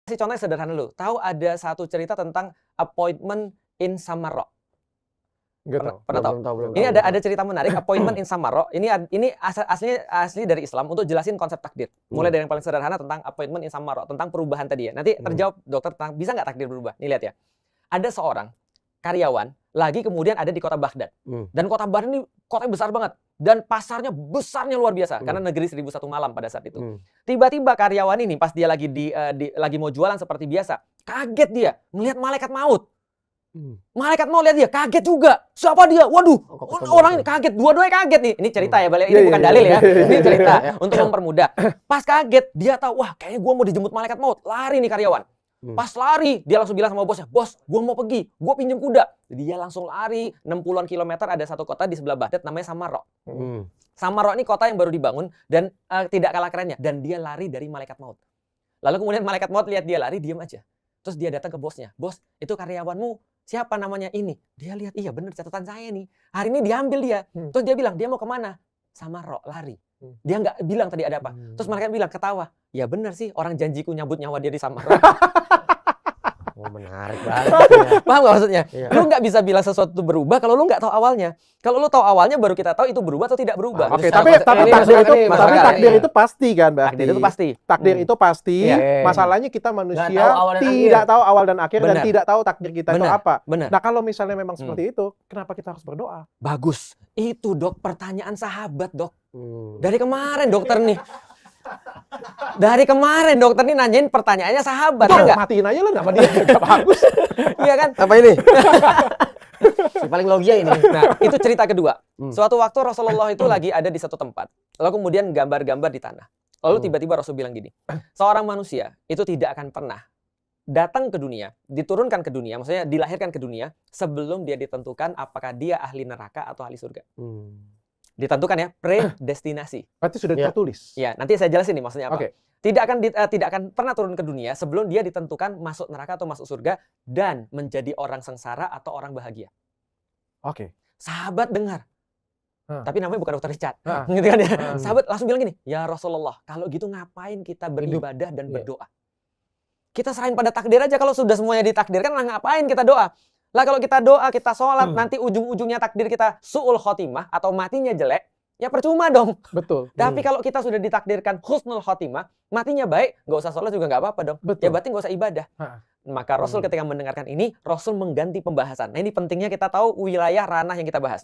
Kasih contohnya sederhana dulu. Tahu ada satu cerita tentang appointment in Samarra? Pernah tahu? Ini ada cerita menarik, appointment in Samarra. Ini asli dari Islam untuk jelasin konsep takdir. Mulai dari yang paling sederhana tentang appointment in Samarra, tentang perubahan tadi ya. Nanti terjawab dokter tentang bisa nggak takdir berubah. Nih lihat ya. Ada seorang karyawan lagi kemudian ada di kota Baghdad. Dan kota Baghdad ini kotanya besar banget. Dan pasarnya besarnya luar biasa karena negeri 1001 malam pada saat itu. Tiba-tiba karyawan ini pas dia lagi lagi mau jualan seperti biasa, kaget dia melihat malaikat maut. Malaikat mau lihat dia, kaget juga. Siapa dia? Waduh, orang ini kaget. Dua-duanya kaget nih. Ini cerita ya, balik ini bukan dalil ya. Ini cerita untuk mempermudah. Pas kaget, dia tahu, wah kayaknya gua mau dijemput malaikat maut. Lari nih karyawan. Pas lari, dia langsung bilang sama bosnya, bos, gua mau pergi, gua pinjem kuda. Dia langsung lari 60-an kilometer, ada satu kota di sebelah Baghdad namanya Samarra. Samarra ini kota yang baru dibangun dan tidak kalah kerennya. Dan dia lari dari malaikat maut. Lalu kemudian malaikat maut lihat dia lari, diam aja. Terus dia datang ke bosnya, bos, itu karyawanmu siapa namanya ini? Dia lihat, iya bener catatan saya nih. Hari ini diambil dia. Terus dia bilang, dia mau kemana? Samarra, lari. Dia nggak bilang tadi ada apa. Terus malaikat bilang, ketawa. Ya bener sih, orang janjiku nyabut nyawa dia di Samarra. Oh, menarik banget. Paham gak maksudnya? Iya. Lu nggak bisa bilang sesuatu itu berubah kalau lu nggak tahu awalnya. Kalau lu tahu awalnya baru kita tahu itu berubah atau tidak berubah. Oke, tapi takdir itu pasti kan, Mbak? Takdir itu pasti. Takdir itu pasti. Masalahnya kita manusia tidak tahu awal dan akhir dan tidak tahu takdir kita itu apa. Nah, kalau misalnya memang seperti itu, kenapa kita harus berdoa? Bagus. Itu, Dok, pertanyaan sahabat, Dok. Dari kemarin dokter nih. Dari kemarin dokter nih nanyain pertanyaannya sahabat. Ya matiin aja lah nama dia. Gak bagus. Iya kan? Apa ini? Si paling logia ini. Nah, itu cerita kedua. Suatu waktu Rasulullah itu lagi ada di satu tempat. Lalu kemudian gambar-gambar di tanah. Lalu tiba-tiba Rasul bilang gini. Seorang manusia itu tidak akan pernah datang ke dunia, diturunkan ke dunia, maksudnya dilahirkan ke dunia sebelum dia ditentukan apakah dia ahli neraka atau ahli surga. Ditentukan ya, predestinasi. Berarti sudah tertulis. Ya, nanti saya jelasin nih maksudnya apa. Tidak akan pernah turun ke dunia sebelum dia ditentukan masuk neraka atau masuk surga dan menjadi orang sengsara atau orang bahagia. Sahabat dengar. Tapi namanya bukan dokter Richard. Gitu kan ya. Sahabat langsung bilang gini, "Ya Rasulullah, kalau gitu ngapain kita beribadah dan berdoa? Kita serahin pada takdir aja, kalau sudah semuanya ditakdirkan, ngapain kita doa?" Lah kalau kita doa, kita sholat, nanti ujung-ujungnya takdir kita su'ul khotimah atau matinya jelek, ya percuma dong. Betul. Tapi kalau kita sudah ditakdirkan husnul khotimah, matinya baik, nggak usah sholat juga nggak apa-apa dong. Ya berarti nggak usah ibadah. Maka Rasul ketika mendengarkan ini, Rasul mengganti pembahasan. Nah ini pentingnya kita tahu wilayah ranah yang kita bahas.